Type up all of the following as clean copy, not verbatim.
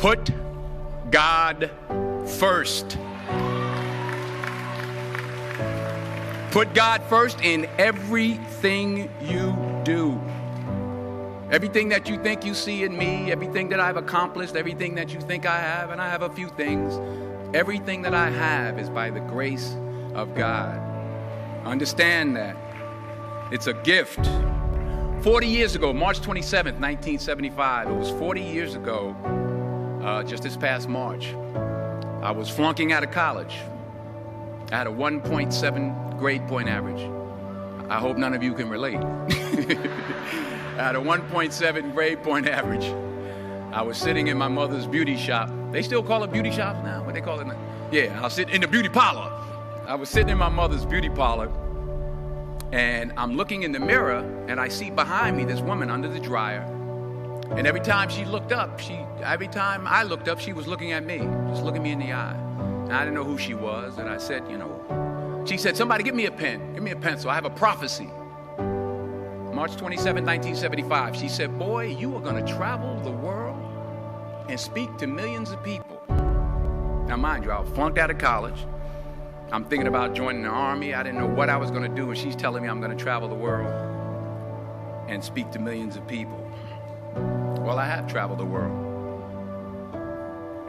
Put God first. Put God first in everything you do. Everything that you think you see in me, everything that I've accomplished, everything that you think I have, and I have a few things, everything that I have is by the grace of God. Understand that. It's a gift. 40 years ago, March 27th, 1975, it was 40 years ago, just this past March, I was flunking out of college. I had a 1.7 grade point average. I hope none of you can relate. I had a 1.7 grade point average. I was sitting in my mother's beauty shop. They still call it beauty shops now? What they call it now? Yeah, I was sitting in the beauty parlor. I was sitting in my mother's beauty parlor, and I'm looking in the mirror, and I see behind me this woman under the dryer. And every time she looked up, every time I looked up, she was looking at me, just looking me in the eye. And I didn't know who she was, and I said, she said, somebody give me a pen, give me a pencil, I have a prophecy. March 27, 1975, she said, boy, you are going to travel the world and speak to millions of people. Now, mind you, I was flunked out of college. I'm thinking about joining the army. I didn't know what I was going to do, and she's telling me I'm going to travel the world and speak to millions of people. Well, I have traveled the world,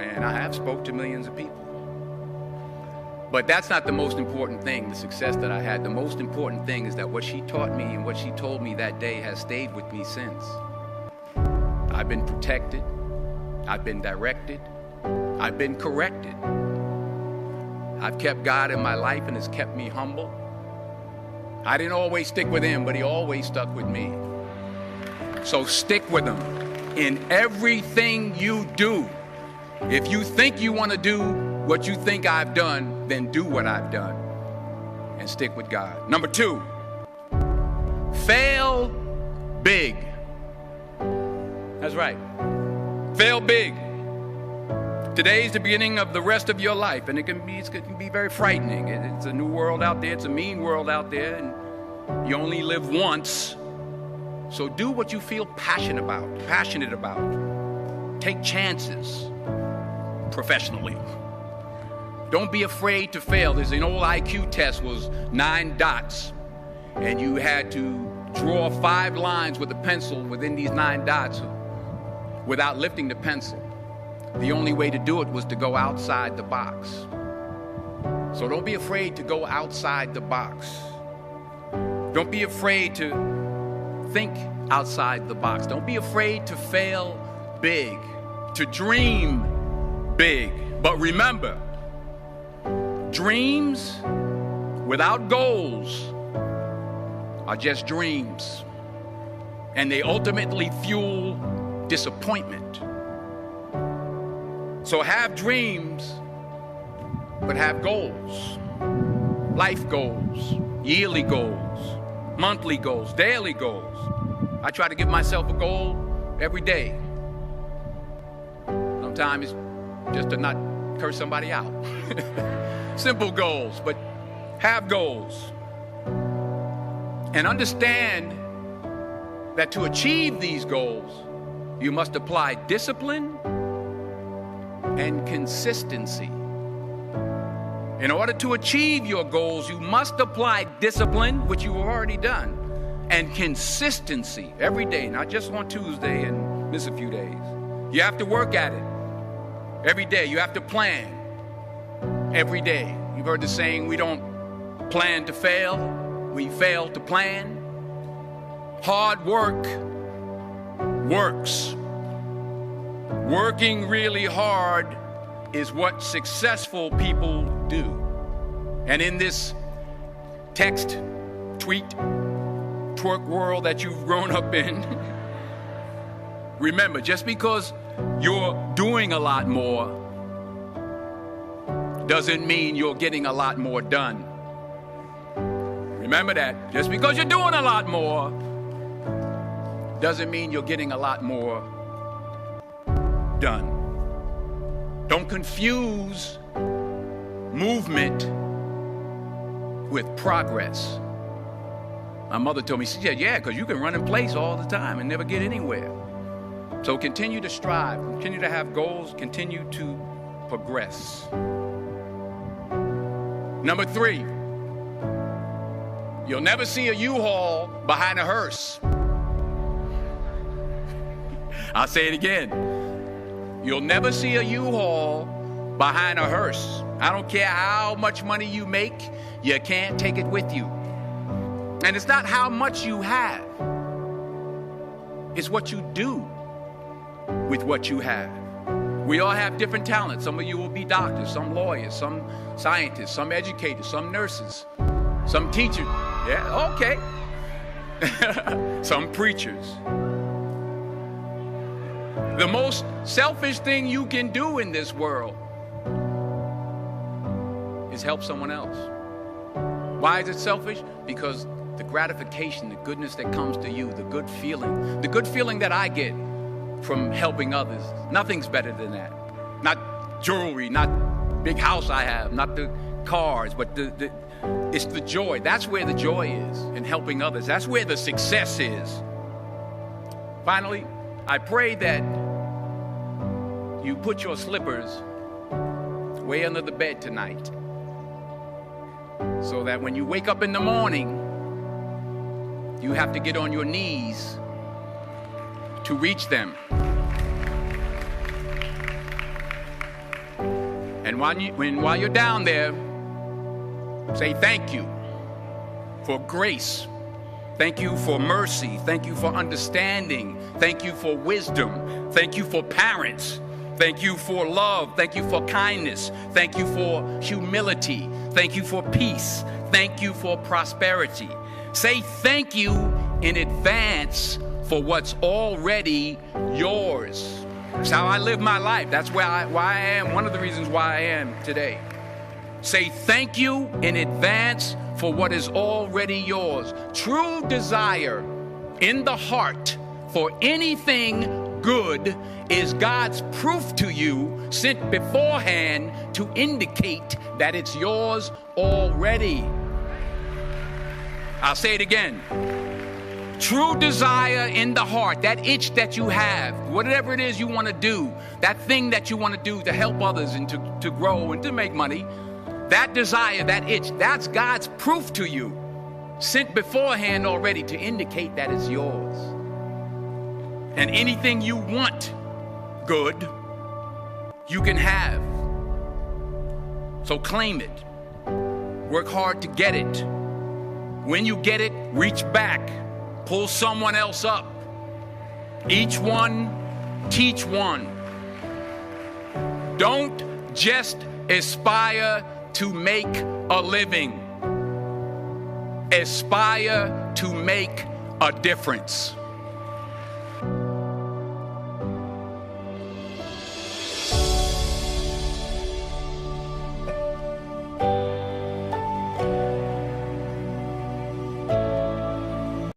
and I have spoke to millions of people. But that's not the most important thing, the success that I had. The most important thing is that what she taught me and what she told me that day has stayed with me since. I've been protected. I've been directed. I've been corrected. I've kept God in my life, and it's kept me humble. I didn't always stick with him, but he always stuck with me. So stick with him in everything you do. If you think you want to do what you think I've done, then do what I've done and stick with God. Number 2, fail big. That's right. Fail big. Today's the beginning of the rest of your life, and it can be very frightening. It's a new world out there. It's a mean world out there, and you only live once. So do what you feel passionate about. Take chances professionally. Don't be afraid to fail. There's an old IQ test, was 9 dots, and you had to draw 5 lines with a pencil within these 9 dots without lifting the pencil. The only way to do it was to go outside the box. So don't be afraid to go outside the box. Don't be afraid to think outside the box. Don't be afraid to fail big, to dream big. But remember, dreams without goals are just dreams, and they ultimately fuel disappointment. So have dreams, but have goals. Life goals, yearly goals, monthly goals, daily goals. I try to give myself a goal every day. Sometimes it's just to not curse somebody out. Simple goals, but have goals. And understand that to achieve these goals, you must apply discipline and consistency. In order to achieve your goals, you must apply discipline, which you've already done, and consistency every day, not just on Tuesday and miss a few days. You have to work at it every day. You have to plan every day. You've heard the saying, we don't plan to fail, we fail to plan. Hard work works. Working really hard is what successful people do. And in this text, tweet, twerk world that you've grown up in, remember, just because you're doing a lot more doesn't mean you're getting a lot more done. Remember that. Just because you're doing a lot more doesn't mean you're getting a lot more done. Don't confuse movement with progress. My mother told me, she said, yeah, because you can run in place all the time and never get anywhere. So continue to strive, continue to have goals, continue to progress. Number 3, you'll never see a U-Haul behind a hearse. I'll say it again. You'll never see a U-Haul behind a hearse. I don't care how much money you make, you can't take it with you. And it's not how much you have. It's what you do with what you have. We all have different talents. Some of you will be doctors, some lawyers, some scientists, some educators, some nurses, some teachers. Yeah, okay. Some preachers. The most selfish thing you can do in this world is help someone else. Why is it selfish? Because the gratification, the goodness that comes to you, the good feeling that I get from helping others, nothing's better than that. Not jewelry, not big house I have, not the cars, but it's the joy. That's where the joy is, in helping others. That's where the success is. Finally, I pray that you put your slippers way under the bed tonight, so that when you wake up in the morning, you have to get on your knees to reach them. And while you're down there, say thank you for grace. Thank you for mercy. Thank you for understanding. Thank you for wisdom. Thank you for parents. Thank you for love. Thank you for kindness. Thank you for humility. Thank you for peace. Thank you for prosperity. Say thank you in advance for what's already yours. That's how I live my life. That's why I am. One of the reasons why I am today. Say thank you in advance for what is already yours. True desire in the heart for anything good is God's proof to you, sent beforehand to indicate that it's yours already. I'll say it again. True desire in the heart, that itch that you have, whatever it is you want to do, that thing that you want to do to help others and to grow and to make money, that desire, that itch, that's God's proof to you, sent beforehand already to indicate that it's yours. And anything you want good, you can have. So claim it. Work hard to get it. When you get it, reach back. Pull someone else up. Each one, teach one. Don't just aspire to make a living. Aspire to make a difference.